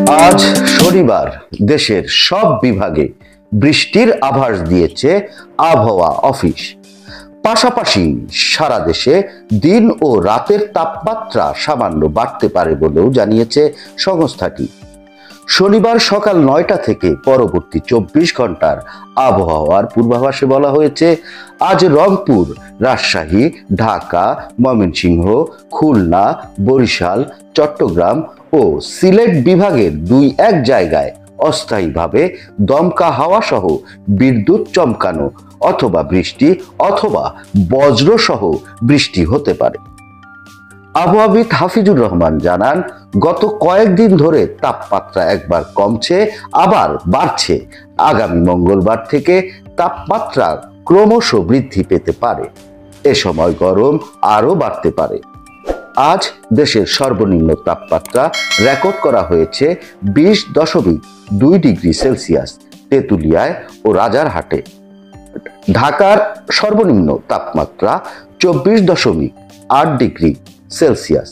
আজ শনিবার দেশের সব বিভাগে বৃষ্টির আভাস দিয়েছে আবহাওয়া অফিস। পাশাপাশি সারা দেশে দিন ও রাতের তাপমাত্রা সামান্য বাড়তে পারে বলেও জানিয়েছে সংস্থাটি। শনিবার সকাল ৯টা থেকে পরবর্তী ২৪ ঘন্টার আবহাওয়ার পূর্বাভাসে বলা হয়েছে, আজ রংপুর, রাজশাহী, ঢাকা, ময়মনসিংহ, খুলনা, বরিশাল, চট্টগ্রাম ও সিলেট বিভাগের ২-১ জায়গায় অস্থায়ীভাবে দমকা হাওয়া সহ বিদ্যুৎ চমকানো অথবা বৃষ্টি অথবা বজ্রসহ বৃষ্টি হতে পারে। আবহাওয়াবিদ হাফিজুর রহমান জানান, গত কয়েকদিন ধরে তাপমাত্রা একবার কমছে আবার বাড়ছে। আগামী মঙ্গলবার থেকে তাপমাত্রা ক্রমশ বৃদ্ধি পেতে পারে। এ সময় গরম আরও বাড়তে পারে। আজ দেশের সর্বনিম্ন তাপমাত্রা রেকর্ড করা হয়েছে 20.2 ডিগ্রি সেলসিয়াস তেঁতুলিয়ায় ও রাজারহাটে। ঢাকার সর্বনিম্ন তাপমাত্রা 24.8 ডিগ্রি সেলসিয়াস।